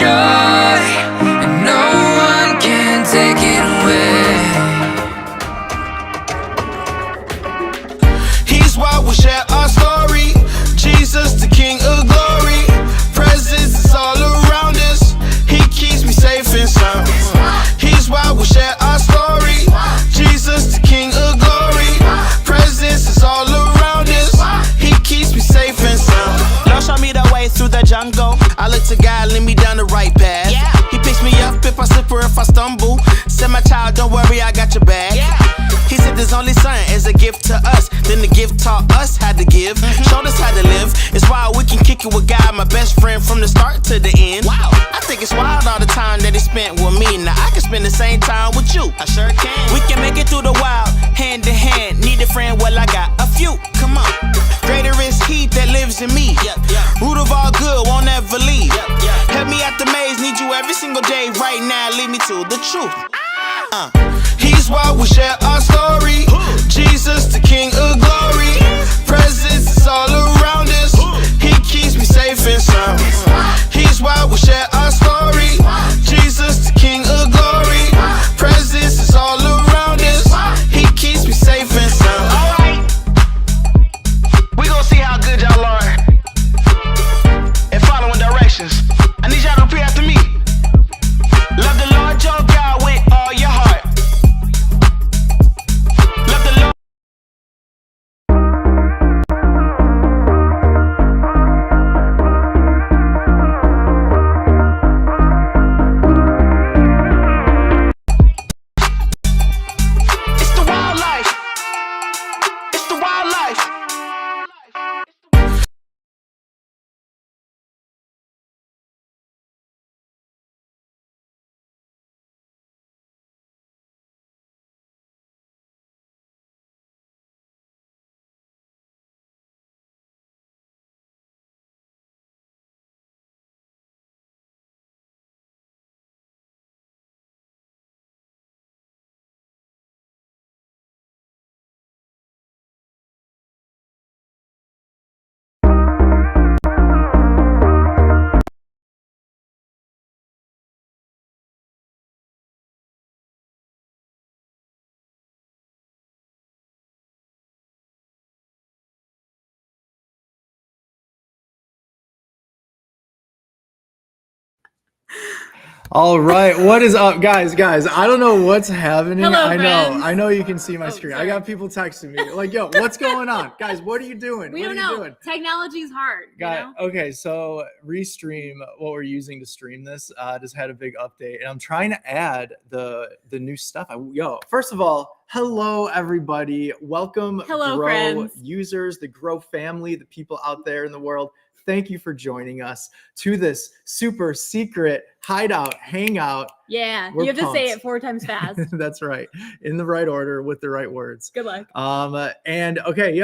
joy, and no one can take it away. He's why we share our story. Jesus, the King of glory. Presence is all around us. He keeps me safe and sound. He's why we share our story. Jesus, the King of glory. Presence is all around us. He keeps me safe and sound. Lord, show me the way through the jungle. I look to God, lead me down the right path. He picks me up if I slip or if I stumble. Said, my child, don't worry, I got your back. He said his only son is a gift to us. Then the gift taught us how to give, showed us how to live. It's why we can kick it with God, my best friend from the start to the end. Wow, I think it's wild all the time that he spent with me. Now I can spend the same time with you. I sure can. We can make it through the wild, hand to hand. Need a friend, well I got a few. Come on. Greater is he that lives in me. Root of all good, won't ever leave. Help me out the maze, need you every single day. Right now, lead me to the truth. He's why we share our story. Jesus, the King of glory. Presence is all around us. He keeps me safe and sound. He's why we share our story. Jesus, the King of glory. Presence is all around us. He keeps me safe and sound. Alright, we gon' see how good y'all are at following directions. I need y'all to repeat after me. Love the Lord your God with all your heart. Love the Lord. It's the wildlife. It's the wildlife. All right, what is up, guys? I don't know what's happening. Hello, I know you can see my screen. sorry. I got people texting me like, "Yo, what's going on, guys? What are you doing? We what don't are you know. doing?" Technology's hard. Okay, so Restream, what we're using to stream this, just had a big update, and I'm trying to add the new stuff. First of all, hello everybody, welcome, Hello, Grow friends. users, the Grow family, the people out there in the world. Thank you for joining us to this super secret Hideout Hangout. Yeah, We're you have to say pumped. it 4 times fast. That's right, in the right order with the right words. Good luck. And okay,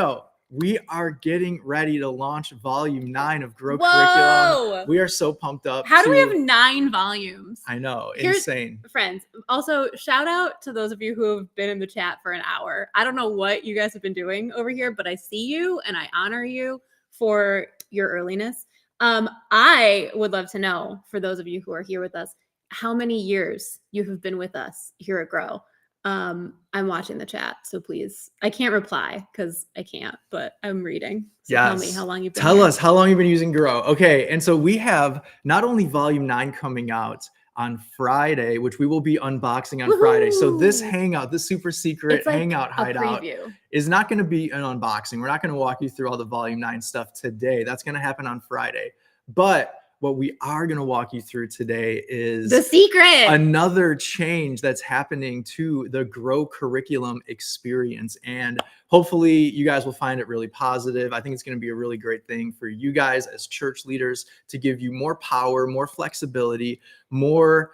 we are getting ready to launch volume 9 of Grow Whoa! Curriculum. We are so pumped up. How do we have 9 volumes? I know, Here's- insane. Friends, also shout out to those of you who have been in the chat for an hour. I don't know what you guys have been doing over here, but I see you and I honor you for your earliness. I would love to know, for those of you who are here with us, how many years you have been with us here at Grow. I'm watching the chat, so please. I can't reply because I can't, but I'm reading. So tell me how long you've been Tell here. us how long you've been using Grow. Okay, and so we have not only volume 9 coming out on Friday, which we will be unboxing on Friday. So this Woohoo! Hangout, this super secret It's like Hangout a Hideout preview. is not going to be an unboxing. We're not going to walk you through all the volume 9 stuff today. That's going to happen on Friday. But what we are going to walk you through today is The secret. another change that's happening to the Grow curriculum experience. And hopefully you guys will find it really positive. I think it's going to be a really great thing for you guys as church leaders to give you more power, more flexibility, more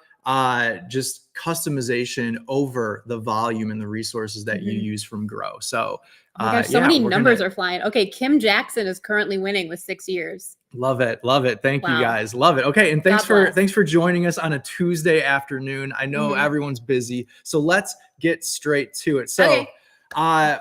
just customization over the volume and the resources that you use from Grow. So Oh my gosh, so many numbers are flying. Okay, Kim Jackson is currently winning with 6 years. Love it. Thank you Wow. guys. Love it. Okay, and God bless. thanks for joining us on a Tuesday afternoon. I know everyone's busy, so let's get straight to it. So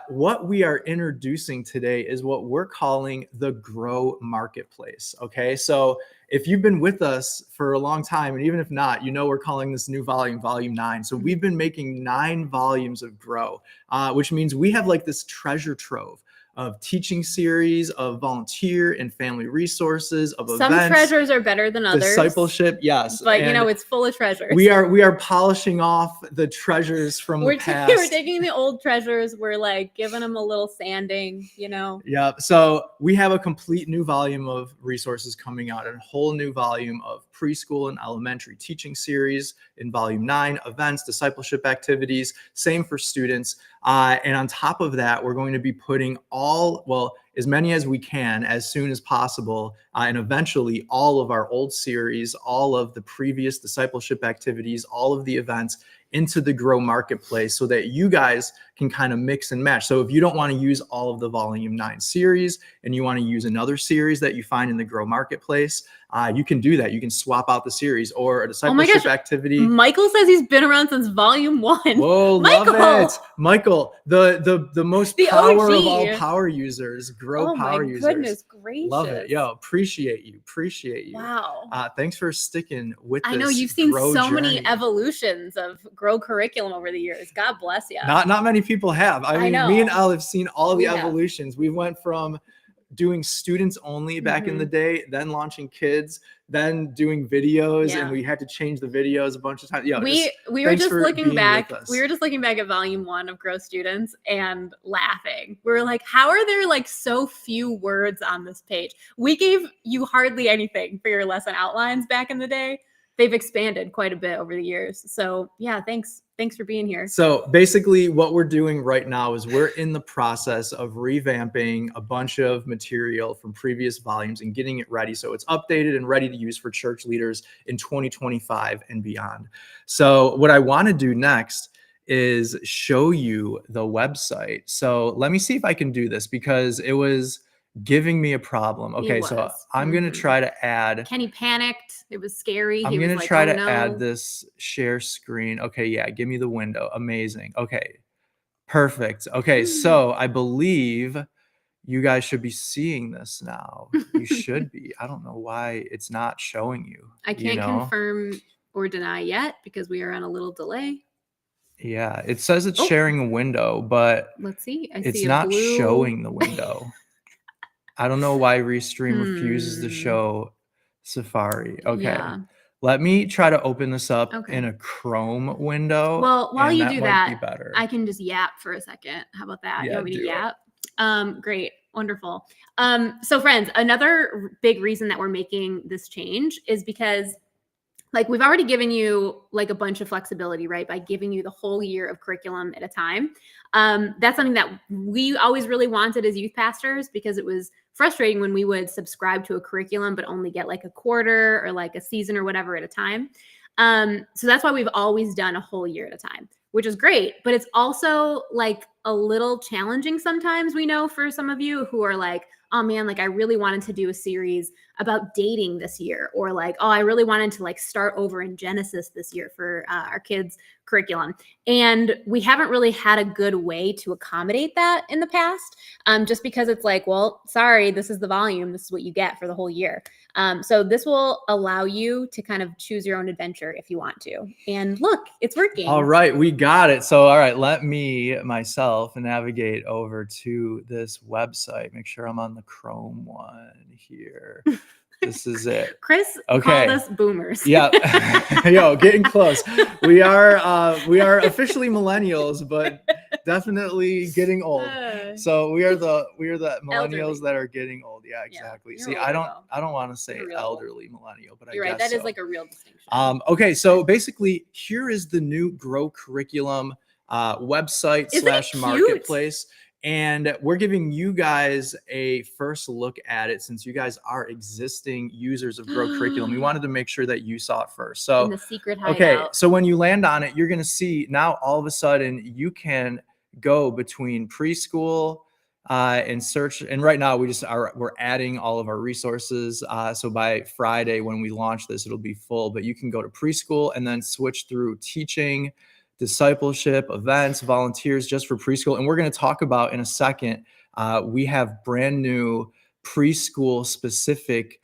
what we are introducing today is what we're calling the Grow Marketplace. Okay, so if you've been with us for a long time, and even if not, we're calling this new volume, volume 9. So we've been making 9 volumes of Grow, which means we have like this treasure trove of teaching series, of volunteer and family resources, of Some events. treasures are better than others. Discipleship, yes. But And it's full of treasures. we are polishing off the treasures from the past. We're taking the old treasures, we're like giving them a little sanding, Yeah. So we have a complete new volume of resources coming out, and a whole new volume of preschool and elementary teaching series in volume 9, events, discipleship activities, same for students. And on top of that, we're going to be putting as many as we can, as soon as possible, and eventually all of our old series, all of the previous discipleship activities, all of the events into the Grow Marketplace, so that you guys can kind of mix and match. So if you don't want to use all of the volume 9 series and you want to use another series that you find in the Grow Marketplace, you can do that. You can swap out the series or a discipleship activity. Michael says he's been around since volume 1. Whoa, Michael! love it. Michael, the most power OG. of all power users, Grow power users. Oh my goodness gracious. Love it. Yo, appreciate you. Wow. Thanks for sticking with this. I know you've seen Grow so journey. many evolutions of Grow curriculum over the years. God bless you. Not many people have. I mean, know. me and Elle have seen all the We have. evolutions. We went from doing students only back in the day, then launching kids, then doing videos, and we had to change the videos a bunch of times. Yeah, we were just looking back. We were just looking back at volume 1 of Grow Students and laughing. We were like, how are there like so few words on this page? We gave you hardly anything for your lesson outlines back in the day. They've expanded quite a bit over the years. So yeah, thanks for being here. So basically what we're doing right now is we're in the process of revamping a bunch of material from previous volumes and getting it ready so it's updated and ready to use for church leaders in 2025 and beyond. So what I want to do next is show you the website. So let me see if I can do this, because it was giving me a problem. Okay, so I'm going to try to add. Kenny panicked. It was scary. I'm going to try to add this share screen. Okay, yeah, give me the window. Amazing. Okay, perfect. Okay, so I believe you guys should be seeing this now. You should be. I don't know why it's not showing you. I can't confirm or deny yet because we are on a little delay. Yeah, it says it's sharing a window, but let's see. It's not showing the window. I don't know why Restream refuses to show Safari. Okay. Yeah. Let me try to open this up in a Chrome window. Well, while you do that, better. I can just yap for a second. How about that? Yeah, you want me to yap? Great. Wonderful. So friends, another big reason that we're making this change is because like we've already given you like a bunch of flexibility, right? By giving you the whole year of curriculum at a time. That's something that we always really wanted as youth pastors, because it was frustrating when we would subscribe to a curriculum, but only get like a quarter or like a season or whatever at a time. So that's why we've always done a whole year at a time, which is great, but it's also like a little challenging sometimes, we know, for some of you who are like, oh man, like I really wanted to do a series about dating this year, or like, oh, I really wanted to like start over in Genesis this year for our kids' curriculum. And we haven't really had a good way to accommodate that in the past, just because it's like, well, sorry, this is the volume. This is what you get for the whole year. So this will allow you to kind of choose your own adventure if you want to. And look, it's working. All right, we got it. So, all right, let me myself navigate over to this website. Make sure I'm on the Chrome one here. This is it. Chris called us boomers. Yeah. Yo, getting close. We are officially millennials, but definitely getting old. So we are the millennials elderly. That are getting old. Yeah, exactly. Yeah, see, I don't want to say elderly millennial, but you're right. That is like a real distinction. Okay, so basically here is the new Grow curriculum website / marketplace. And we're giving you guys a first look at it, since you guys are existing users of Grow curriculum. We wanted to make sure that you saw it first. So in the secret hideout. Okay, so when you land on it, you're going to see now all of a sudden you can go between preschool and search. And right now we're adding all of our resources. So by Friday when we launch this, it'll be full. But you can go to preschool and then switch through teaching, discipleship, events, volunteers just for preschool. And we're going to talk about in a second, we have brand new preschool specific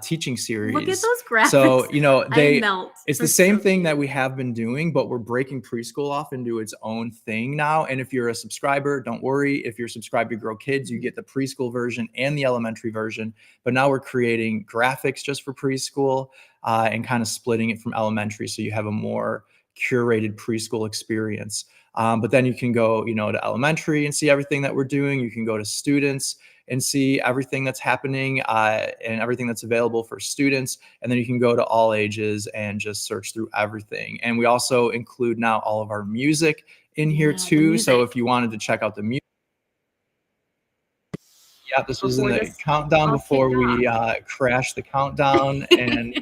teaching series. Look at those graphics. So, you know, I melt. it's the They're same so thing that cute. we have been doing, but we're breaking preschool off into its own thing now. And if you're a subscriber, don't worry. If you're subscribed to Grow Kids, you get the preschool version and the elementary version. But now we're creating graphics just for preschool and kind of splitting it from elementary, so you have a more curated preschool experience. But then you can go, you know, to elementary and see everything that we're doing. You can go to students and see everything that's happening and everything that's available for students. And then you can go to all ages and just search through everything. And we also include now all of our music in here too. So if you wanted to check out the music, yeah, this was in Before the this countdown all before kicked we crashed the countdown and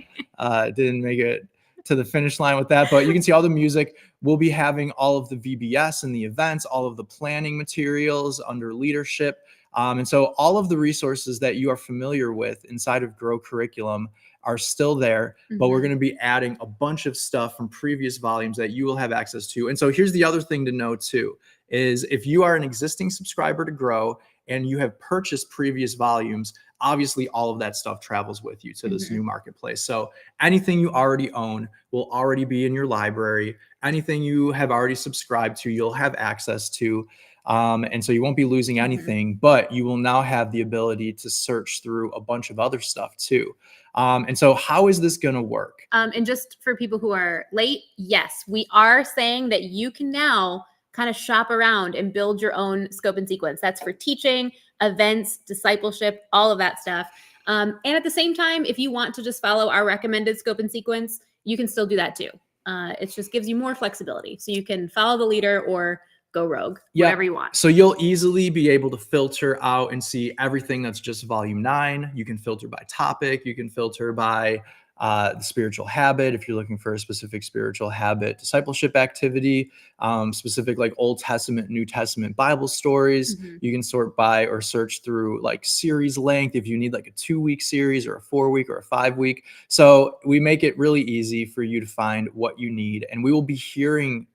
didn't make it to the finish line with that. But you can see all the music. We'll be having all of the VBS and the events, all of the planning materials under leadership. And so all of the resources that you are familiar with inside of Grow Curriculum are still there, but we're going to be adding a bunch of stuff from previous volumes that you will have access to. And so here's the other thing to know too, is if you are an existing subscriber to Grow and you have purchased previous volumes, obviously all of that stuff travels with you to this new marketplace. So anything you already own will already be in your library. Anything you have already subscribed to, you'll have access to. And so you won't be losing anything, but you will now have the ability to search through a bunch of other stuff too. And so how is this going to work? And just for people who are late, yes, we are saying that you can now kind of shop around and build your own scope and sequence. That's for teaching, events, discipleship, all of that stuff. And at the same time, if you want to just follow our recommended scope and sequence, you can still do that too. It just gives you more flexibility. So you can follow the leader or go rogue, whatever you want. So you'll easily be able to filter out and see everything that's just volume 9. You can filter by topic. You can filter by the spiritual habit, if you're looking for a specific spiritual habit, discipleship activity, specific like Old Testament, New Testament Bible stories. You can sort by or search through like series length if you need like a 2-week series or a 4-week or a 5-week. So we make it really easy for you to find what you need, and we will be hearing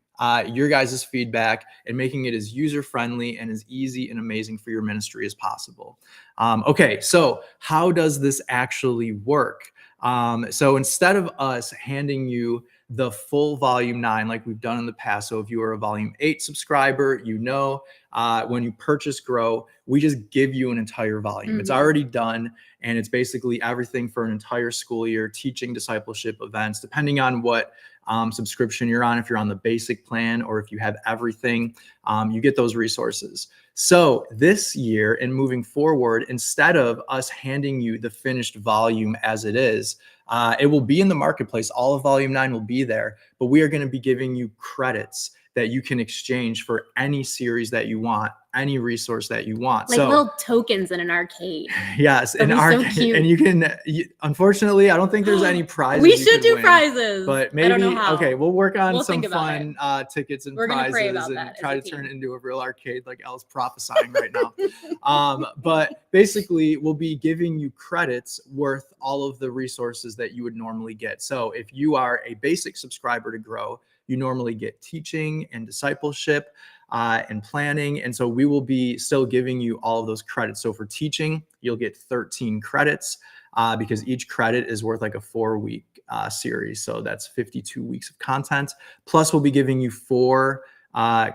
your guys' feedback and making it as user-friendly and as easy and amazing for your ministry as possible. Okay, so how does this actually work? So instead of us handing you the full volume 9 like we've done in the past, so if you are a volume 8 subscriber, you know when you purchase Grow, we just give you an entire volume. It's already done, and it's basically everything for an entire school year, teaching, discipleship, events, depending on what subscription you're on. If you're on the basic plan or if you have everything, you get those resources. So this year and moving forward, instead of us handing you the finished volume as it is, it will be in the marketplace. All of volume 9 will be there, but we are going to be giving you credits that you can exchange for any series that you want, any resource that you want. Like little tokens in an arcade. Yes, an arcade. So and you can, unfortunately, I don't think there's any prizes. We should do prizes. But maybe, I don't know how. Okay, we'll work on some fun tickets and We're prizes pray about and that try to turn it into a real arcade like Elle's prophesying right now. But basically, we'll be giving you credits worth all of the resources that you would normally get. So if you are a basic subscriber to Grow, you normally get teaching and discipleship and planning. And so we will be still giving you all of those credits. So for teaching, you'll get 13 credits because each credit is worth like a 4-week series. So that's 52 weeks of content. Plus we'll be giving you 4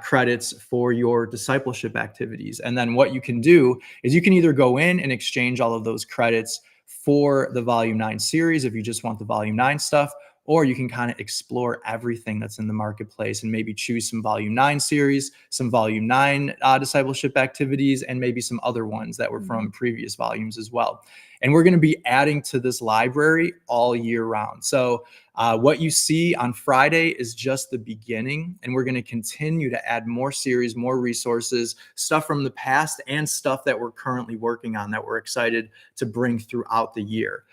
credits for your discipleship activities. And then what you can do is you can either go in and exchange all of those credits for the volume 9 series if you just want the volume 9 stuff, or you can kind of explore everything that's in the marketplace and maybe choose some volume 9 series, some volume 9 discipleship activities, and maybe some other ones that were from previous volumes as well. And we're going to be adding to this library all year round. So what you see on Friday is just the beginning, and we're going to continue to add more series, more resources, stuff from the past and stuff that we're currently working on that we're excited to bring throughout the year.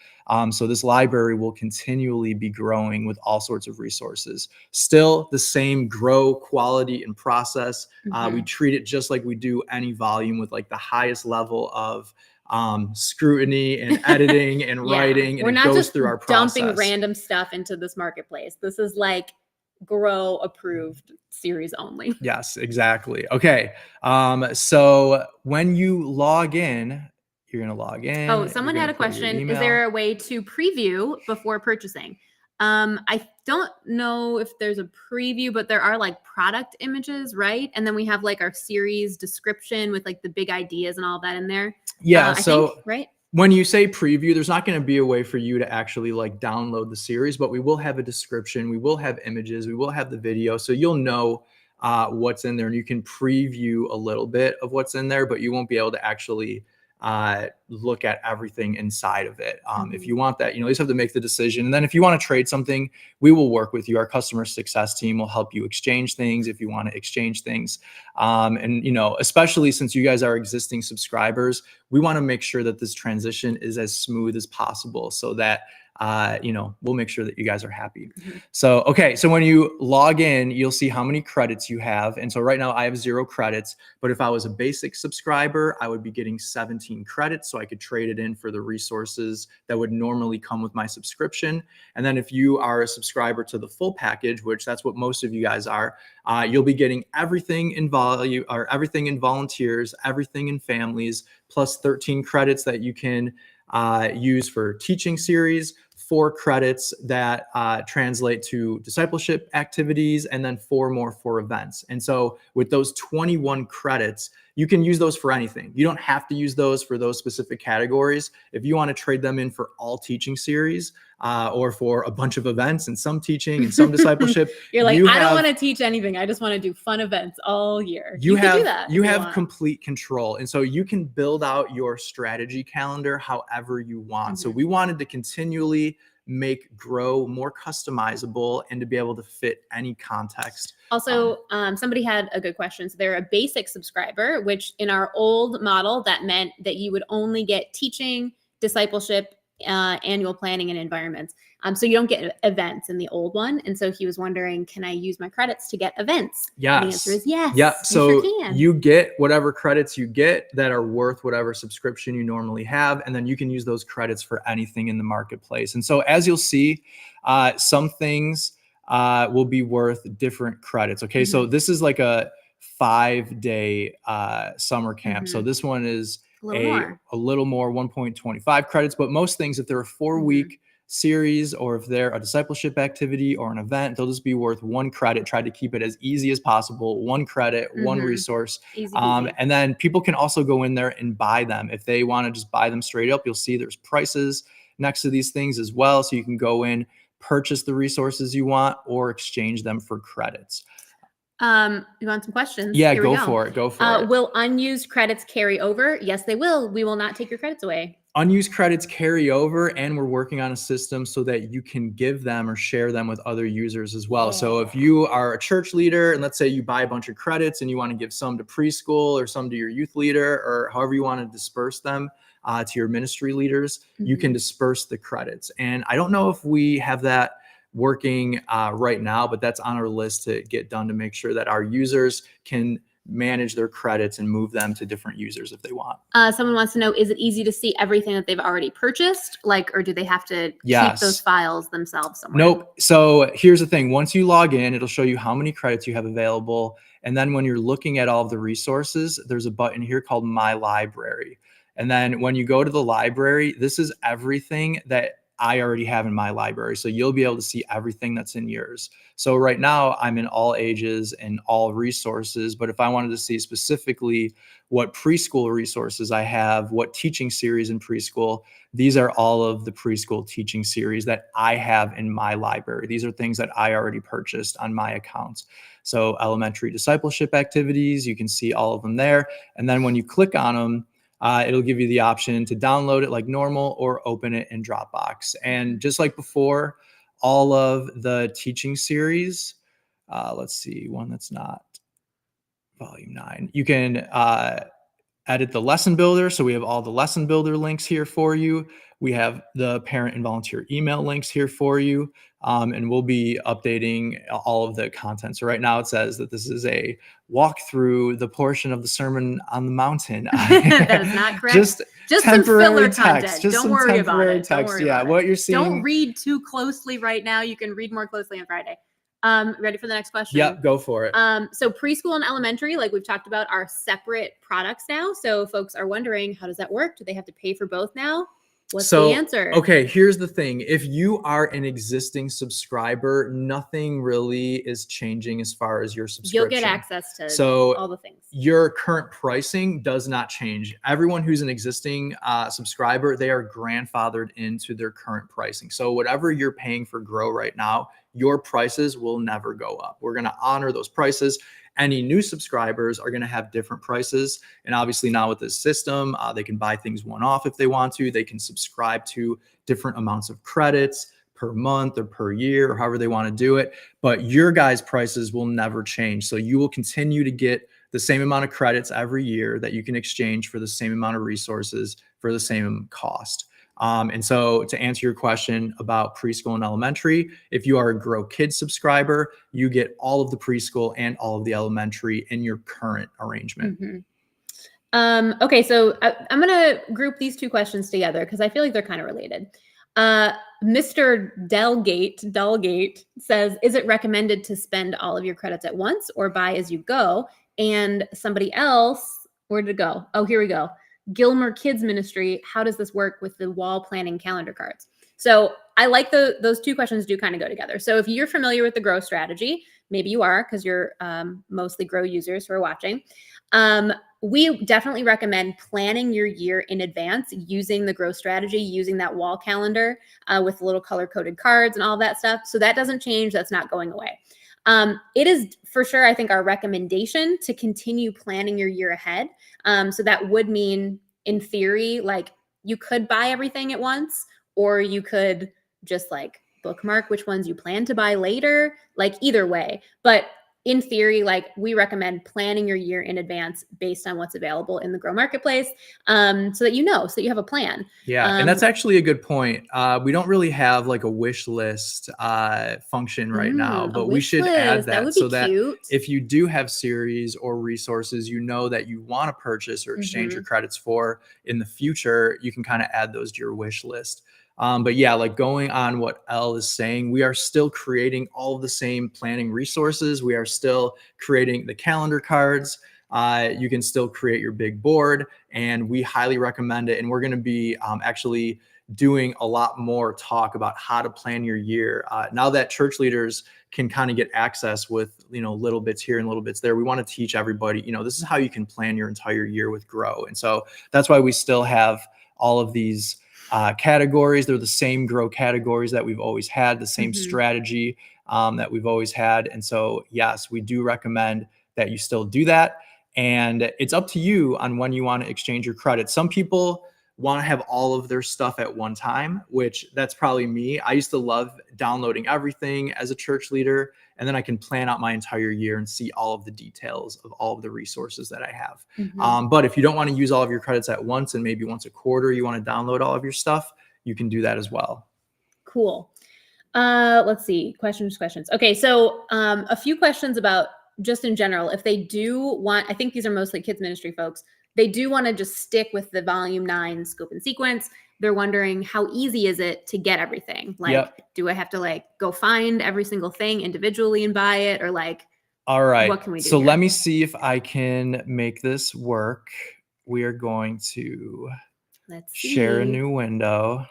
So this library will continually be growing with all sorts of resources. Still the same grow quality and process. We treat it just like we do any volume with like the highest level of scrutiny and editing and writing, and we're it not goes just through our process. Dumping random stuff into this marketplace. This is like Grow approved series only. Yes, exactly. Okay. So when you log in, you're going to log in. Oh, someone had a question. Is there a way to preview before purchasing? I don't know if there's a preview, but there are like product images, right? And then we have like our series description with like the big ideas and all that in there. Yeah. I So think, right? when you say preview, there's not going to be a way for you to actually like download the series, but we will have a description. We will have images. We will have the video. So you'll know what's in there, and you can preview a little bit of what's in there, but you won't be able to actually look at everything inside of it. If you want that, you just have to make the decision. And then if you want to trade something, we will work with you. Our customer success team will help you exchange things if you want to exchange things. And, especially since you guys are existing subscribers, we want to make sure that this transition is as smooth as possible so that we'll make sure that you guys are happy. So, okay. So when you log in, you'll see how many credits you have. And so right now I have 0 credits, but if I was a basic subscriber, I would be getting 17 credits. So I could trade it in for the resources that would normally come with my subscription. And then if you are a subscriber to the full package, which that's what most of you guys are, you'll be getting everything in value, or everything in volunteers, everything in families, plus 13 credits that you can use for teaching series, 4 credits that translate to discipleship activities, and then 4 more for events. And so with those 21 credits, you can use those for anything. You don't have to use those for those specific categories. If you want to trade them in for all teaching series or for a bunch of events and some teaching and some discipleship, you're like, I don't want to teach anything. I just want to do fun events all year. You can do that. You have complete control. And so you can build out your strategy calendar however you want. So we wanted to continually grow more customizable and to be able to fit any context. Also, somebody had a good question. So they're a basic subscriber, which in our old model, that meant that you would only get teaching, discipleship, annual planning, and environments. So you don't get events in the old one. And so he was wondering, can I use my credits to get events? Yes. And the answer is yes. Yeah. So you sure can. You get whatever credits you get that are worth whatever subscription you normally have. And then you can use those credits for anything in the marketplace. And so as you'll see, some things will be worth different credits. Okay. So this is like a 5-day summer camp. So this one is a little more 1.25 credits, but most things, if they're a 4-week series or if they're a discipleship activity or an event, they'll just be worth 1 credit. Try to keep it as easy as possible. 1 credit, 1 resource. Easy. And then people can also go in there and buy them. If they want to just buy them straight up, you'll see there's prices next to these things as well. So you can go in, purchase the resources you want, or exchange them for credits. You want some questions? Yeah, go for it. Will unused credits carry over? Yes, they will. We will not take your credits away. Unused credits carry over, and we're working on a system so that you can give them or share them with other users as well. So if you are a church leader and let's say you buy a bunch of credits and you want to give some to preschool or some to your youth leader or however you want to disperse them to your ministry leaders, you can disperse the credits. And I don't know if we have that working right now, but that's on our list to get done to make sure that our users can manage their credits and move them to different users if they want. Someone wants to know, is it easy to see everything that they've already purchased? Or do they have to keep those files themselves somewhere? Nope. So here's the thing. Once you log in, it'll show you how many credits you have available. And then when you're looking at all of the resources, there's a button here called My Library. And then when you go to the library, this is everything that I already have in my library. So you'll be able to see everything that's in yours. So right now I'm in all ages and all resources, but if I wanted to see specifically what preschool resources I have, what teaching series in preschool, these are all of the preschool teaching series that I have in my library. These are things that I already purchased on my accounts. So elementary discipleship activities, you can see all of them there. And then when you click on them, it'll give you the option to download it like normal or open it in Dropbox. And just like before, all of the teaching series, let's see, one that's not volume 9, you can edit the lesson builder. So we have all the lesson builder links here for you. We have the parent and volunteer email links here for you. And we'll be updating all of the content. So right now it says that this is a walk through the portion of the Sermon on the Mountain. That is not correct. Just temporary some filler text. Don't worry about it. Text. Yeah, what you're seeing. Don't read too closely right now. You can read more closely on Friday. Ready for the next question? Yep, go for it. So preschool and elementary, like we've talked about, are separate products now. So folks are wondering, how does that work? Do they have to pay for both now? What's the answer? Okay, here's the thing. If you are an existing subscriber, nothing really is changing as far as your subscription. You'll get access to all the things. Your current pricing does not change. Everyone who's an existing subscriber, they are grandfathered into their current pricing. So whatever you're paying for Grow right now, your prices will never go up. We're going to honor those prices. Any new subscribers are going to have different prices. And obviously now with this system, they can buy things one-off if they want to. They can subscribe to different amounts of credits per month or per year, or however they want to do it. But your guys' prices will never change. So you will continue to get the same amount of credits every year that you can exchange for the same amount of resources for the same cost. And so to answer your question about preschool and elementary, if you are a Grow Kids subscriber, you get all of the preschool and all of the elementary in your current arrangement. Okay, so I'm going to group these two questions together because I feel like they're kind of related. Mr. Delgate says, is it recommended to spend all of your credits at once or buy as you go? And somebody else, where did it go? Oh, here we go. Gilmer Kids Ministry, how does this work with the wall planning calendar cards? So I like those two questions do kind of go together. So if you're familiar with the Grow strategy, maybe you are because you're mostly Grow users who are watching. We definitely recommend planning your year in advance using the Grow strategy, using that wall calendar with little color-coded cards and all that stuff. So that doesn't change. That's not going away. It is for sure, I think, our recommendation to continue planning your year ahead. So that would mean, in theory, like you could buy everything at once, or you could just like bookmark which ones you plan to buy later, like either way. But in theory, like we recommend planning your year in advance based on what's available in the Grow Marketplace, so that so that you have a plan. Yeah, and that's actually a good point. We don't really have like a wish list function right now, but we should add that so that if you do have series or resources you know that you want to purchase or exchange your credits for in the future, you can kind of add those to your wish list. But yeah, like going on what Elle is saying, we are still creating all of the same planning resources. We are still creating the calendar cards. You can still create your big board, and we highly recommend it. And we're going to be actually doing a lot more talk about how to plan your year. Now that church leaders can kind of get access with, little bits here and little bits there, we want to teach everybody, this is how you can plan your entire year with Grow. And so that's why we still have all of these categories. They're the same Grow categories that we've always had, the same strategy that we've always had. And so, yes, we do recommend that you still do that. And it's up to you on when you want to exchange your credit. Some people want to have all of their stuff at one time, which that's probably me. I used to love downloading everything as a church leader, and then I can plan out my entire year and see all of the details of all of the resources that I have. But if you don't want to use all of your credits at once, and maybe once a quarter you want to download all of your stuff, you can do that as well. Cool. Let's see. Questions. Okay, so a few questions about just in general, if they do want, I think these are mostly kids ministry folks, they do want to just stick with the volume 9 scope and sequence. They're wondering, how easy is it to get everything? Like, do I have to like go find every single thing individually and buy it, or like, all right, what can we do? So let me see if I can make this work. We are going to share a new window.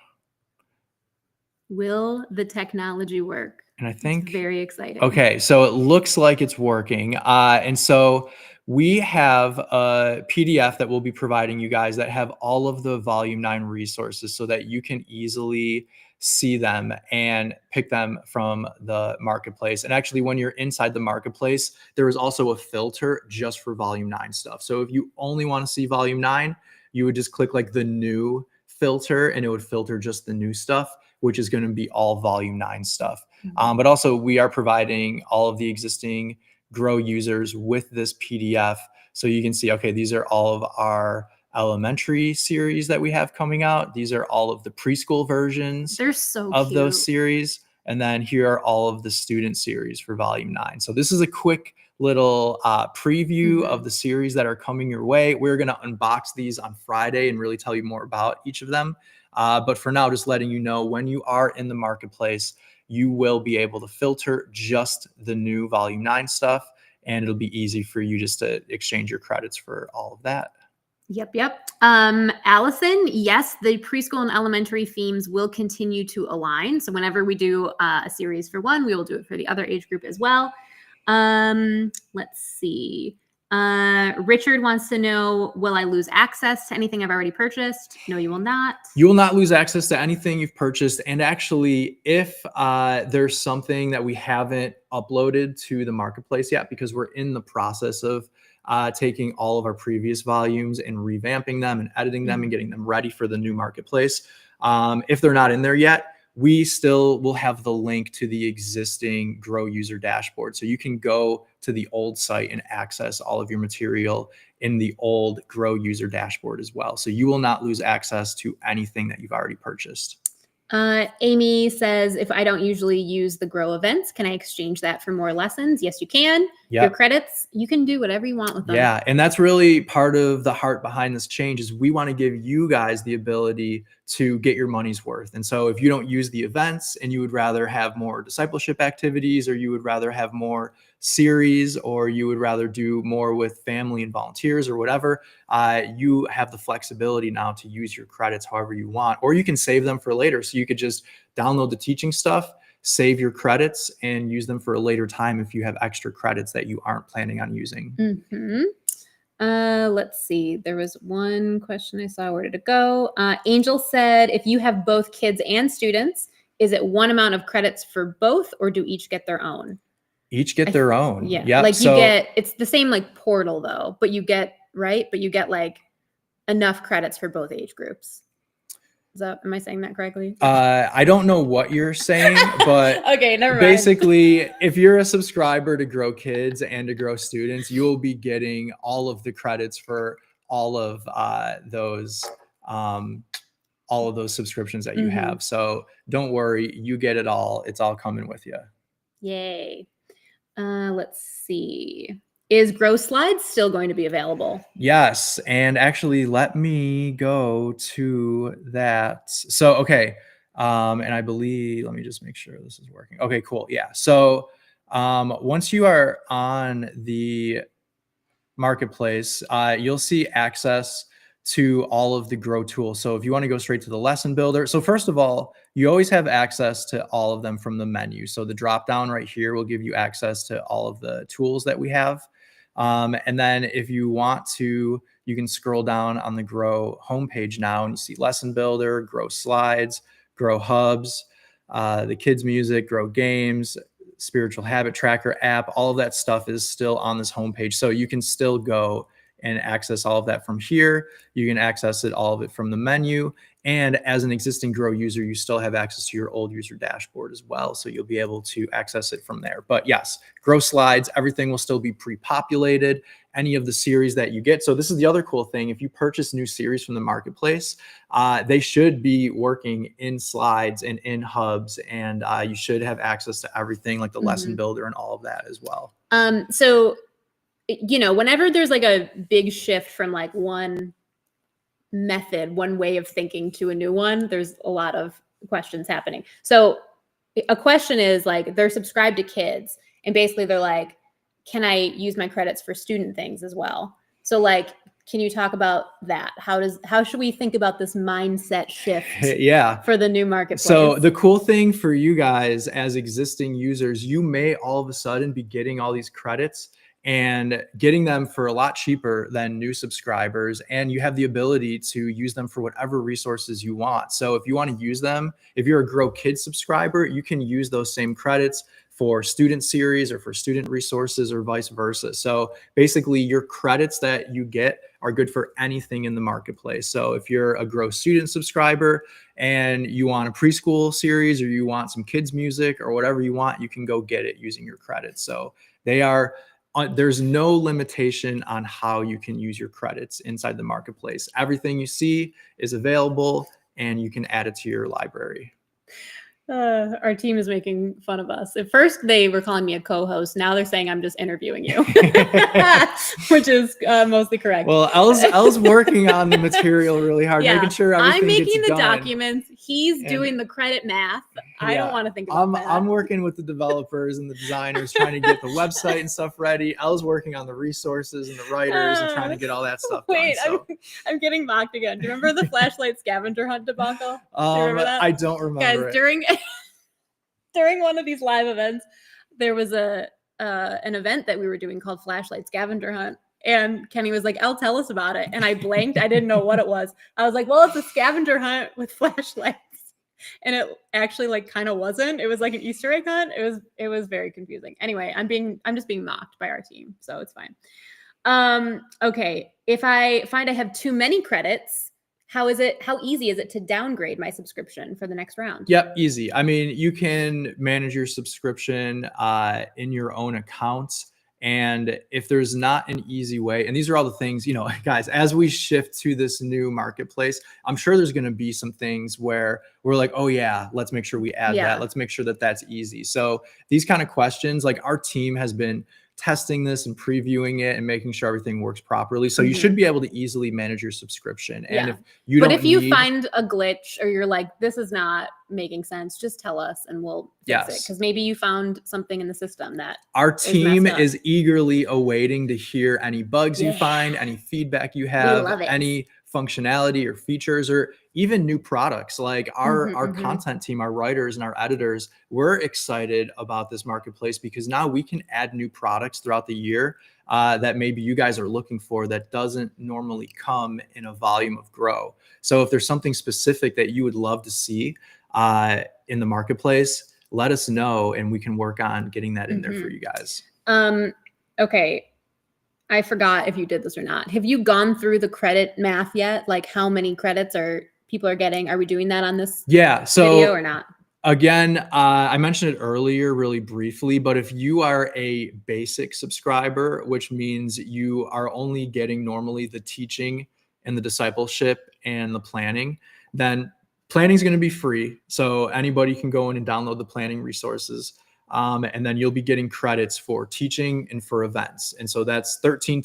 Will the technology work? And I think it's very exciting. Okay, so it looks like it's working. And so we have a PDF that we'll be providing you guys that have all of the volume 9 resources so that you can easily see them and pick them from the marketplace. And actually, when you're inside the marketplace, there is also a filter just for volume 9 stuff. So if you only want to see volume 9, you would just click like the new filter, and it would filter just the new stuff, which is going to be all volume 9 stuff. But also we are providing all of the existing Grow users with this PDF. So you can see, okay, these are all of our elementary series that we have coming out. These are all of the preschool versions of those series. And then here are all of the student series for volume 9. So this is a quick little preview of the series that are coming your way. We're going to unbox these on Friday and really tell you more about each of them. But for now, just letting you know, when you are in the marketplace, you will be able to filter just the new volume 9 stuff, and it'll be easy for you just to exchange your credits for all of that. Yep. Allison, yes, the preschool and elementary themes will continue to align. So whenever we do a series for one, we will do it for the other age group as well. Let's see. Richard wants to know, will I lose access to anything I've already purchased? No, you will not. You will not lose access to anything you've purchased. And actually, if there's something that we haven't uploaded to the marketplace yet, because we're in the process of taking all of our previous volumes and revamping them and editing them and getting them ready for the new marketplace. If they're not in there yet, we still will have the link to the existing Grow user dashboard. So you can go to the old site and access all of your material in the old Grow user dashboard as well. So you will not lose access to anything that you've already purchased. Amy says, if I don't usually use the Grow events, can I exchange that for more lessons? Yes, you can. Your credits, you can do whatever you want with them. Yeah, and that's really part of the heart behind this change is we want to give you guys the ability to get your money's worth. And so if you don't use the events and you would rather have more discipleship activities, or you would rather have more series, or you would rather do more with family and volunteers or whatever, you have the flexibility now to use your credits however you want, or you can save them for later. So you could just download the teaching stuff, save your credits, and use them for a later time if you have extra credits that you aren't planning on using. Let's see. There was one question I saw. Where did it go? Angel said, if you have both kids and students, is it one amount of credits for both, or do each get their own? Each get their own. Yeah. Yep. Like you get, it's the same like portal though, but you get, right? But you get like enough credits for both age groups. Am I saying that correctly? I don't know what you're saying, but okay, never mind. Basically, if you're a subscriber to Grow Kids and to Grow Students, you will be getting all of the credits for all of those subscriptions that you have. So don't worry, you get it all. It's all coming with you. Yay. Let's see. Is Grow Slides still going to be available? Yes. And actually, let me go to that. So, okay. And I believe, let me just make sure this is working. Okay, cool. Yeah. So once you are on the marketplace, you'll see access to all of the Grow tools. So if you want to go straight to the lesson builder. So first of all, you always have access to all of them from the menu. So the drop down right here will give you access to all of the tools that we have. And then if you want to, you can scroll down on the Grow homepage now and you see lesson builder, Grow slides, Grow hubs, the kids music, Grow games, spiritual habit tracker app. All of that stuff is still on this homepage. So you can still go and access all of that from here. You can access it, all of it from the menu. And as an existing Grow user, you still have access to your old user dashboard as well. So you'll be able to access it from there. But yes, Grow slides, everything will still be pre-populated, any of the series that you get. So this is the other cool thing. If you purchase new series from the marketplace, they should be working in slides and in hubs. And you should have access to everything like the lesson builder and all of that as well. So, you know, whenever there's like a big shift from like one method, one way of thinking to a new one, there's a lot of questions happening. So a question is like, they're subscribed to kids and basically they're like, can I use my credits for student things as well? So like, can you talk about that? How should we think about this mindset shift for the new marketplace? So the cool thing for you guys as existing users, you may all of a sudden be getting all these credits and getting them for a lot cheaper than new subscribers. And you have the ability to use them for whatever resources you want. So if you want to use them, if you're a Grow Kids subscriber, you can use those same credits for student series or for student resources or vice versa. So basically your credits that you get are good for anything in the marketplace. So if you're a Grow Student subscriber and you want a preschool series or you want some kids music or whatever you want, you can go get it using your credits. So there's no limitation on how you can use your credits inside the marketplace. Everything you see is available and you can add it to your library. Our team is making fun of us. At first, they were calling me a co-host. Now they're saying I'm just interviewing you, which is mostly correct. Well, Elle's working on the material really hard, making sure everything I'm making gets the done. documents. He's And- doing the credit math. I don't Yeah, want to think about that. I'm working with the developers and the designers trying to get the website and stuff ready. Elle's working on the resources and the writers and trying to get all that stuff Wait, done. So. I'm getting mocked again. Do you remember the flashlight scavenger hunt debacle? Do you remember that? I don't remember Guys, it. during one of these live events, there was an event that we were doing called Flashlight Scavenger Hunt. And Kenny was like, "Elle, tell us about it." And I blanked. I didn't know what it was. I was like, "Well, it's a scavenger hunt with flashlights." And it actually like kind of wasn't. It was like an Easter egg hunt. It was very confusing. Anyway, I'm just being mocked by our team, so it's fine. Okay. If I find I have too many credits, how easy is it to downgrade my subscription for the next round? Yep, easy. I mean, you can manage your subscription in your own accounts. And if there's not an easy way, and these are all the things, guys, as we shift to this new marketplace, I'm sure there's going to be some things where we're like, oh yeah, let's make sure we add that. Let's make sure that that's easy. So these kind of questions, like our team has been testing this and previewing it and making sure everything works properly. So you should be able to easily manage your subscription. And if you if you find a glitch or you're like, this is not making sense, just tell us and we'll fix it. Because maybe you found something in the system that our team is eagerly awaiting to hear any bugs you find, any feedback you have, any functionality or features, or even new products. Like our content team, our writers and our editors, we're excited about this marketplace because now we can add new products throughout the year that maybe you guys are looking for that doesn't normally come in a volume of grow. So if there's something specific that you would love to see in the marketplace, let us know and we can work on getting that in there for you guys. Okay. I forgot if you did this or not. Have you gone through the credit math yet? Like how many credits people are getting? Are we doing that on this video or not? Again, I mentioned it earlier really briefly, but if you are a basic subscriber, which means you are only getting normally the teaching and the discipleship and the planning, then planning is going to be free. So anybody can go in and download the planning resources. And then you'll be getting credits for teaching and for events. And so that's 13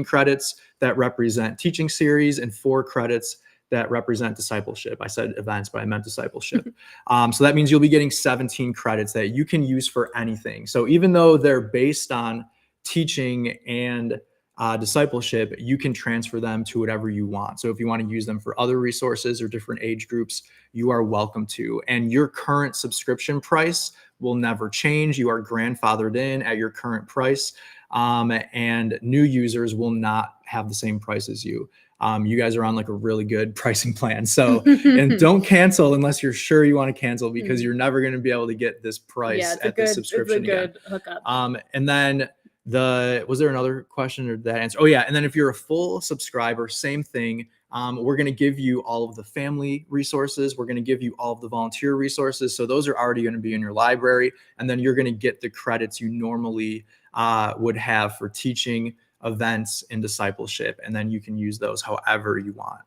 credits that represent teaching series and 4 credits that represent discipleship. I said events, but I meant discipleship. So that means you'll be getting 17 credits that you can use for anything. So even though they're based on teaching and discipleship, you can transfer them to whatever you want. So if you want to use them for other resources or different age groups, you are welcome to. And your current subscription price will never change. You are grandfathered in at your current price. And new users will not have the same price as you. You guys are on like a really good pricing plan. So, and don't cancel unless you're sure you want to cancel, because you're never going to be able to get this price at this subscription. It's a good hookup. And then was there another question or that answer? Oh yeah. And then if you're a full subscriber, same thing. We're going to give you all of the family resources. We're going to give you all of the volunteer resources. So those are already going to be in your library. And then you're going to get the credits you normally would have for teaching, events, and discipleship. And then you can use those however you want.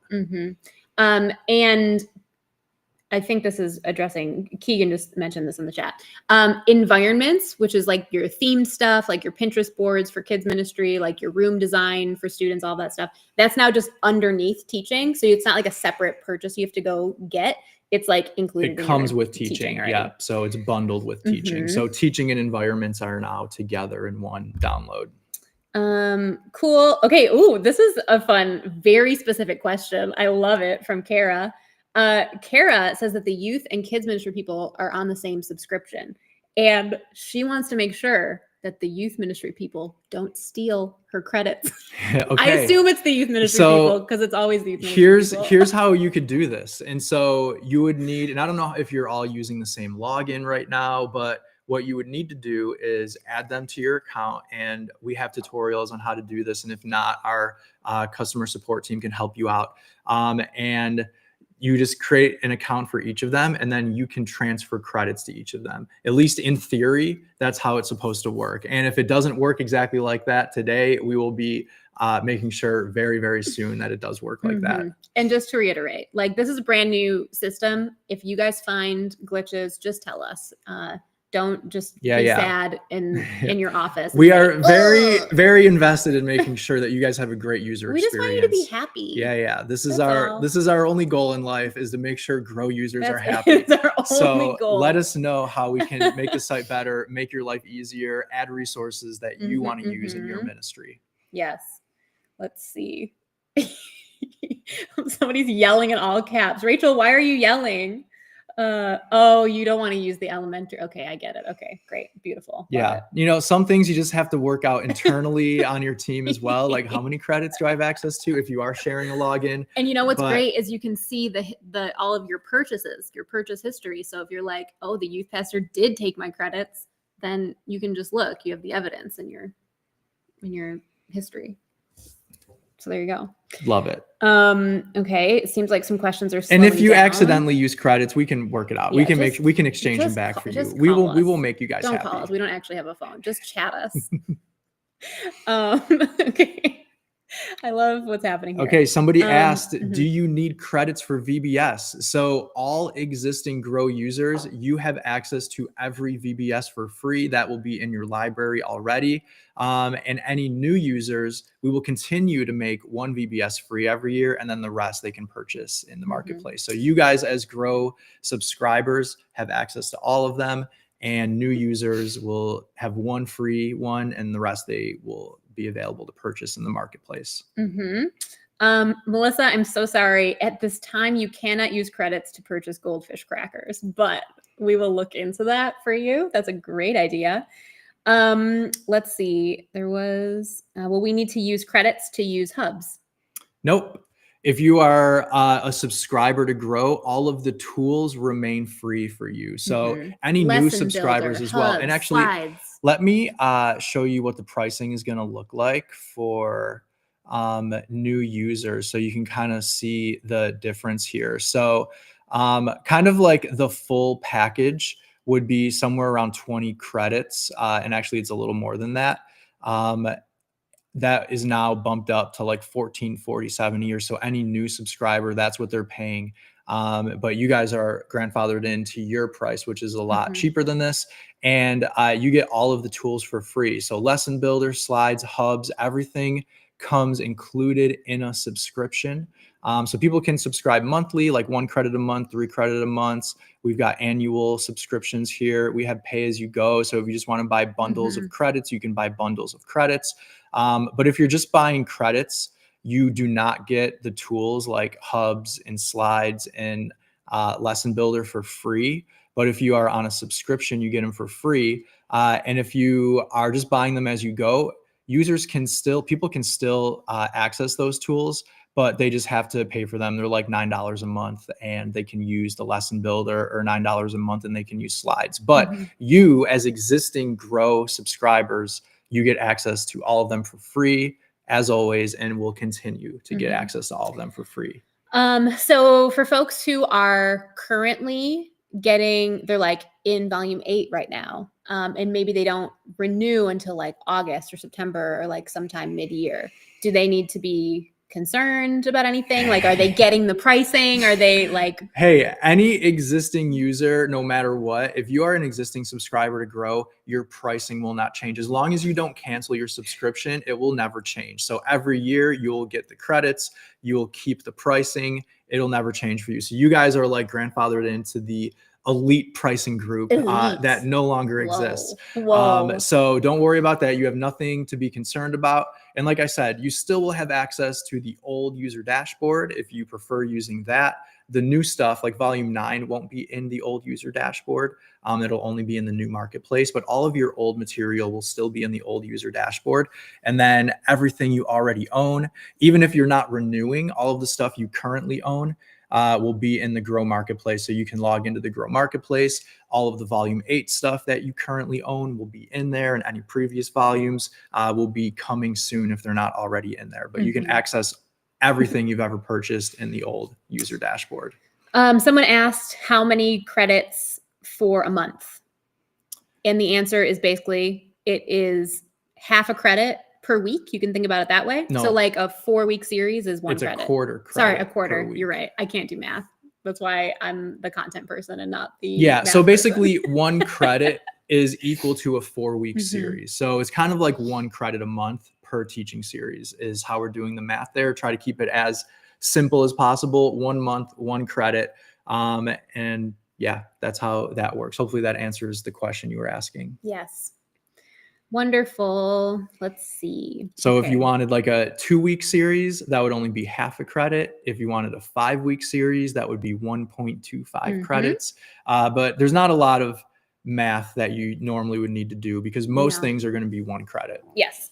And I think this is addressing, Keegan just mentioned this in the chat. Environments, which is like your themed stuff, like your Pinterest boards for kids ministry, like your room design for students, all that stuff. That's now just underneath teaching. So it's not like a separate purchase you have to go get. It's like included. It comes with teaching. Yeah. So it's bundled with teaching. So teaching and environments are now together in one download. Cool. Okay. Ooh, this is a fun, very specific question. I love it, from Kara. Kara says that the youth and kids ministry people are on the same subscription, and she wants to make sure that the youth ministry people don't steal her credits. I assume it's the youth ministry people, because it's always the youth ministry people. Here's how you could do this. And so you would need, and I don't know if you're all using the same login right now, but what you would need to do is add them to your account, and we have tutorials on how to do this. And if not, our customer support team can help you out. And you just create an account for each of them, and then you can transfer credits to each of them. At least in theory, that's how it's supposed to work. And if it doesn't work exactly like that today, we will be making sure very, very soon that it does work like that. And just to reiterate, like, this is a brand new system. If you guys find glitches, just tell us. Don't just Yeah, be yeah. sad in your office. We and are say, very, "Ugh." very invested in making sure that you guys have a great user We just experience. want you to be happy. Yeah, yeah. This is That's our all. this is our only goal in life, is to make sure Grow users are That's happy. it's our only So goal. let us know how we can make the site better, make your life easier, add resources that you want to use in your ministry. Yes. Let's see. Somebody's yelling in all caps. Rachel, why are you yelling? Oh, you don't want to use the elementary. Okay, I get it. Okay, great. Beautiful. Love Yeah. it. You know, some things you just have to work out internally on your team as well. Like, how many credits do I have access to if you are sharing a login? And you know what's But- great is you can see the all of your purchases, your purchase history. So if you're like, oh, the youth pastor did take my credits, then you can just look. You have the evidence in your history. So there you go. Love it. Okay. It seems like some questions are And slowing if you down. accidentally use credits, we can work it out. we Yeah, can just- we can exchange them just back call- for you. just We call will us. make you guys Don't happy. call us. We don't actually have a phone. Just chat us. Okay. I love what's happening here. Okay, somebody asked, mhm. do you need credits for VBS? So all existing Grow users, you have access to every VBS for free. That will be in your library already. And any new users, we will continue to make one VBS free every year, and then the rest they can purchase in the marketplace. So you guys as Grow subscribers have access to all of them, and new users will have one free one, and the rest they will be available to purchase in the marketplace. Melissa, I'm so sorry. At this time, you cannot use credits to purchase goldfish crackers, but we will look into that for you. That's a great idea. Let's see. There was, we need to use credits to use hubs. Nope. If you are a subscriber to Grow, all of the tools remain free for you. So any new Lesson subscribers builder, as well. And hubs, actually, slides. let me show you what the pricing is going to look like for new users, so you can kind of see the difference here. So kind of like the full package would be somewhere around 20 credits. And actually, it's a little more than that. That is now bumped up to like $14.47 a year. So any new subscriber, that's what they're paying. But you guys are grandfathered into your price, which is a lot cheaper than this. And you get all of the tools for free. So lesson builder, slides, hubs, everything comes included in a subscription. So people can subscribe monthly, like 1 credit a month, 3 credit a month. We've got annual subscriptions here. We have pay as you go. So if you just want to buy bundles of credits, you can buy bundles of credits. But if you're just buying credits, you do not get the tools like hubs and slides and lesson builder for free. But if you are on a subscription, you get them for free. And if you are just buying them as you go, people can still access those tools, but they just have to pay for them. They're like $9 a month, and they can use the lesson builder, or $9 a month, and they can use slides. But you, as existing Grow subscribers, you get access to all of them for free, as always, and will continue to get access to all of them for free. So for folks who are currently they're like in volume 8 right now, and maybe they don't renew until like August or September or like sometime mid-year, do they need to be concerned about anything? Like, are they getting the pricing? Are they like, hey, any existing user, no matter what, if you are an existing subscriber to Grow, your pricing will not change. As long as you don't cancel your subscription, it will never change. So every year you'll get the credits, you'll keep the pricing, it'll never change for you. So you guys are like grandfathered into the elite pricing group that no longer exists. Whoa. So don't worry about that. You have nothing to be concerned about. And like I said, you still will have access to the old user dashboard if you prefer using that. The new stuff like volume 9 won't be in the old user dashboard. It'll only be in the new marketplace, but all of your old material will still be in the old user dashboard. And then everything you already own, even if you're not renewing, all of the stuff you currently own will be in the Grow Marketplace. So you can log into the Grow Marketplace. All of the volume 8 stuff that you currently own will be in there, and any previous volumes will be coming soon if they're not already in there. But you can access everything you've ever purchased in the old user dashboard. Someone asked how many credits for a month. And the answer is basically it is half a credit per week. You can think about it that way. No. So like a 4-week series is 1 credit. It's a quarter credit. Sorry, a quarter. per week. You're right. I can't do math. That's why I'm the content person and not the Yeah. math So person. basically 1 credit is equal to a 4-week Mhm. series. So it's kind of like 1 credit a month per teaching series is how we're doing the math there. Try to keep it as simple as possible. 1 month, 1 credit. And yeah, that's how that works. Hopefully that answers the question you were asking. Yes. Wonderful. Let's see. So if you Okay. wanted like a 2-week series, that would only be half a credit. If you wanted a 5-week series, that would be 1.25 Mhm. credits. But there's not a lot of math that you normally would need to do because most No. things are going to be 1 credit. Yes.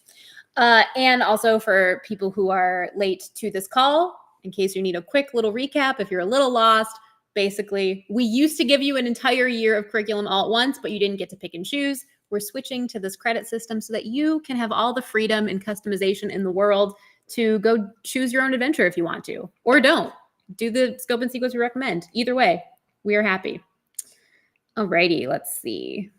And also for people who are late to this call, in case you need a quick little recap, if you're a little lost, basically, we used to give you an entire year of curriculum all at once, but you didn't get to pick and choose. We're switching to this credit system so that you can have all the freedom and customization in the world to go choose your own adventure if you want to, or don't. Do the scope and sequence we recommend. Either way, we are happy. Alrighty, let's see.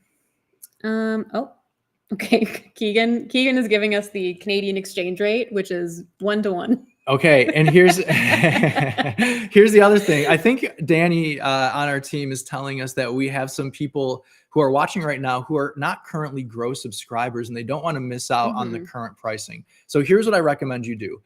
Okay, Keegan is giving us the Canadian exchange rate, which is 1 to 1. Okay, and here's here's the other thing. I think Danny on our team is telling us that we have some people who are watching right now who are not currently Grow subscribers and they don't want to miss out on the current pricing. So here's what I recommend you do.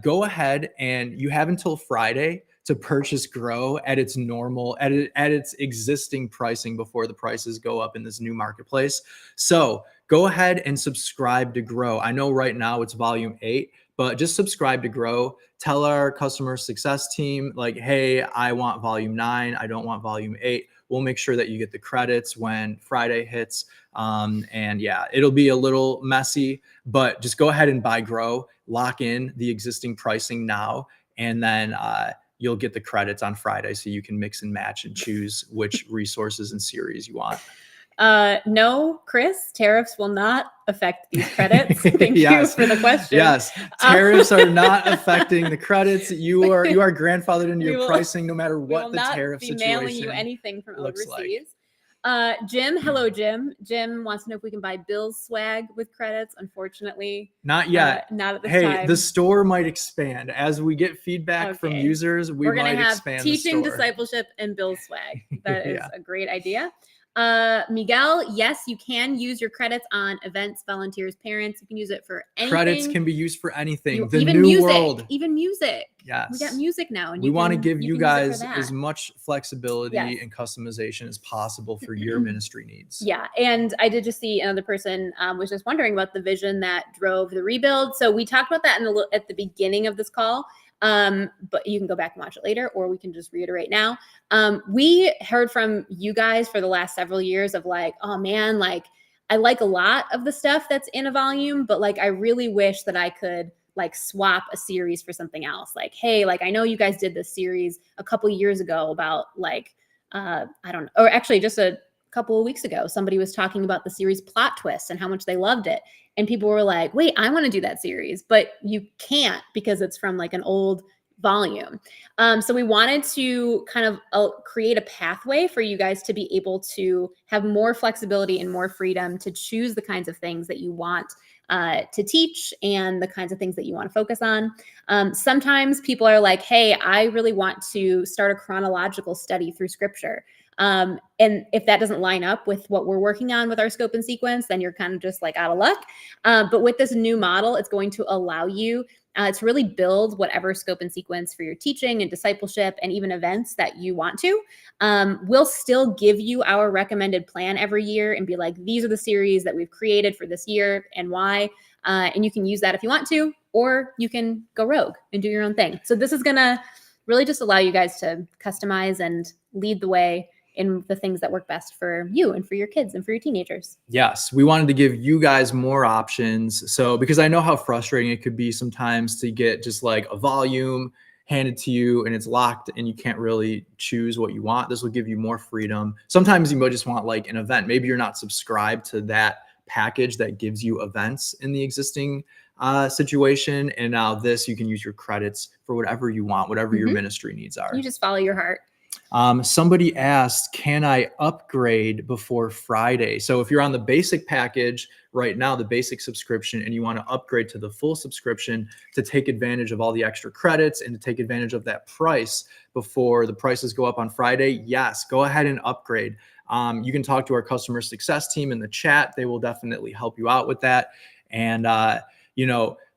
Go ahead and you have until Friday to purchase Grow at its normal, at its existing pricing before the prices go up in this new marketplace. So go ahead and subscribe to Grow. I know right now it's volume 8, but just subscribe to Grow. Tell our customer success team, like, hey, I want volume 9. I don't want volume 8. We'll make sure that you get the credits when Friday hits. And yeah, it'll be a little messy, but just go ahead and buy Grow, lock in the existing pricing now, and then you'll get the credits on Friday so you can mix and match and choose which resources and series you want. No, Chris, tariffs will not affect these credits. Thank you for the question. Yes, tariffs are not affecting the credits. You are grandfathered into your pricing no matter what the tariff situation mailing you anything from overseas. Jim, hello, Jim. Jim wants to know if we can buy Bill's swag with credits. Unfortunately, not yet. Not at this time. Hey, the store might expand as we get feedback from users. We're going to have teaching, discipleship, and Bill's swag. That is a great idea. Miguel, yes, you can use your credits on events, volunteers, parents. You can use it for anything. Credits can be used for anything. Even music. Yes. We got music now. And we want to give you guys as much flexibility and customization as possible for your ministry needs. Yeah. And I did just see another person was just wondering about the vision that drove the rebuild. So we talked about that at the beginning of this call. But you can go back and watch it later, or we can just reiterate now. We heard from you guys for the last several years of like, oh man, like I like a lot of the stuff that's in a volume, but like I really wish that I could like swap a series for something else. Like, hey, like I know you guys did this series a couple years ago about like, I don't know, or actually just a couple of weeks ago, somebody was talking about the series Plot Twist and how much they loved it. And people were like, wait, I want to do that series, but you can't because it's from like an old volume. So we wanted to kind of create a pathway for you guys to be able to have more flexibility and more freedom to choose the kinds of things that you want to teach and the kinds of things that you want to focus on. Sometimes people are like, hey, I really want to start a chronological study through scripture. And if that doesn't line up with what we're working on with our scope and sequence, then you're kind of just like out of luck. But with this new model, it's going to allow you to really build whatever scope and sequence for your teaching and discipleship and even events that you want to. We'll still give you our recommended plan every year and be like, these are the series that we've created for this year and why. And you can use that if you want to, or you can go rogue and do your own thing. So this is going to really just allow you guys to customize and lead the way in the things that work best for you and for your kids and for your teenagers. Yes, we wanted to give you guys more options. So, because I know how frustrating it could be sometimes to get just like a volume handed to you and it's locked and you can't really choose what you want. This will give you more freedom. Sometimes you might just want like an event. Maybe you're not subscribed to that package that gives you events in the existing situation. And now this, you can use your credits for whatever you want, whatever your ministry needs are. You just follow your heart. Somebody asked, can I upgrade before Friday? So if you're on the basic package right now, the basic subscription, and you want to upgrade to the full subscription to take advantage of all the extra credits and to take advantage of that price before the prices go up on Friday, yes, go ahead and upgrade. You can talk to our customer success team in the chat. They will definitely help you out with that. And,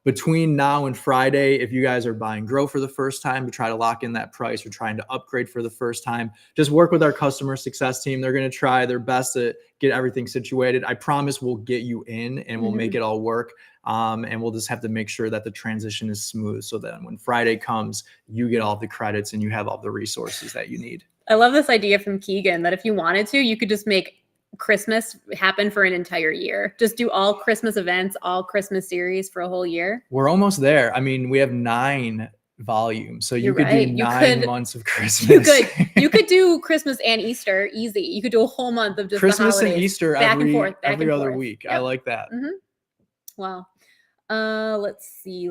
between now and Friday, if you guys are buying Grow for the first time to try to lock in that price, or trying to upgrade for the first time, just work with our customer success team. They're going to try their best to get everything situated. I promise we'll get you in and we'll make it all work. And we'll just have to make sure that the transition is smooth, so that when Friday comes, you get all the credits and you have all the resources that you need. I love this idea from Keegan that if you wanted to, you could just make Christmas happen for an entire year. Just do all Christmas events, all Christmas series for a whole year. We're almost there. I mean, we have 9 volumes, so you could do 9 months of Christmas. You could do Christmas and Easter easy. You could do a whole month of just Christmas the and Easter back every forth. other week. Yep. I like that. Wow. Let's see.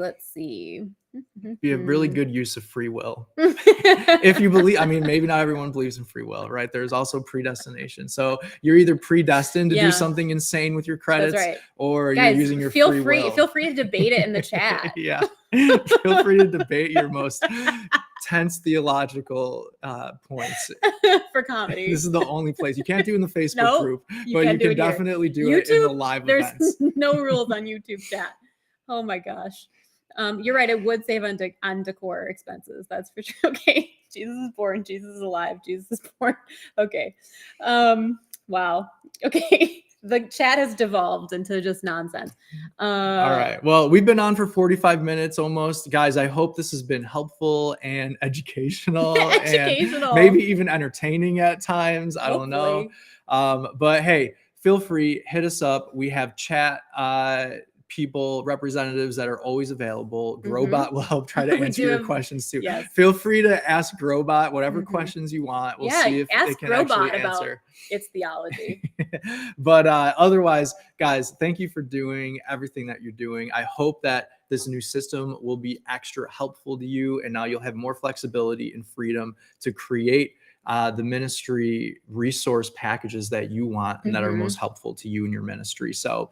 Be a really good use of free will. If you believe, I mean, maybe not everyone believes in free will, right? There's also predestination. So you're either predestined to do something insane with your credits, or Guys, you're using your free will. Feel free to debate it in the chat. Yeah. Feel free to debate your most tense theological points. For comedy. This is the only place. You can't do it in the Facebook group, but you can definitely do YouTube, it in the live events. There's no rules on YouTube chat. Oh my gosh. You're right. It would save on decor expenses. That's for sure. Okay. Jesus is born. Jesus is alive. Jesus is born. Okay. Wow. Okay. The chat has devolved into just nonsense. All right. Well, we've been on for 45 minutes almost. Guys, I hope this has been helpful and educational. And maybe even entertaining at times. I don't know. But hey, feel free, hit us up. We have chat people, representatives that are always available. Growbot will help try to answer your questions too. Yes. Feel free to ask Growbot whatever questions you want. We'll see if it can actually answer its theology. But otherwise, guys, thank you for doing everything that you're doing. I hope that this new system will be extra helpful to you, and now you'll have more flexibility and freedom to create the ministry resource packages that you want and that are most helpful to you and your ministry. So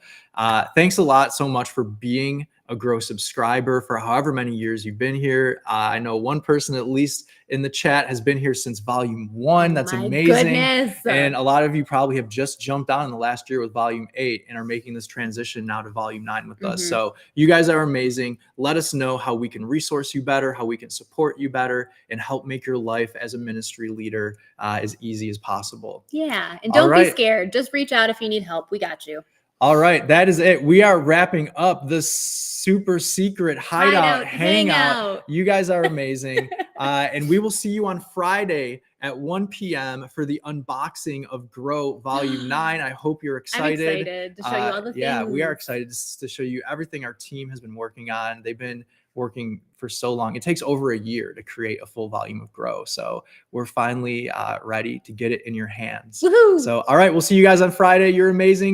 thanks a lot so much for being a Grow subscriber for however many years you've been here. I know one person at least in the chat has been here since volume 1. That's amazing. Goodness. And a lot of you probably have just jumped on in the last year with volume 8 and are making this transition now to volume 9 with us. So you guys are amazing. Let us know how we can resource you better, how we can support you better, and help make your life as a ministry leader as easy as possible. Yeah. And don't be scared. Just reach out if you need help. We got you. All right, that is it. We are wrapping up the super secret Hideout Hangout. You guys are amazing. And we will see you on Friday at 1 p.m. for the unboxing of Grow Volume 9. I hope you're excited. I'm excited to show you all the things. Yeah, we are excited to show you everything our team has been working on. They've been working for so long. It takes over a year to create a full volume of Grow. So we're finally ready to get it in your hands. Woohoo! So, all right, we'll see you guys on Friday. You're amazing.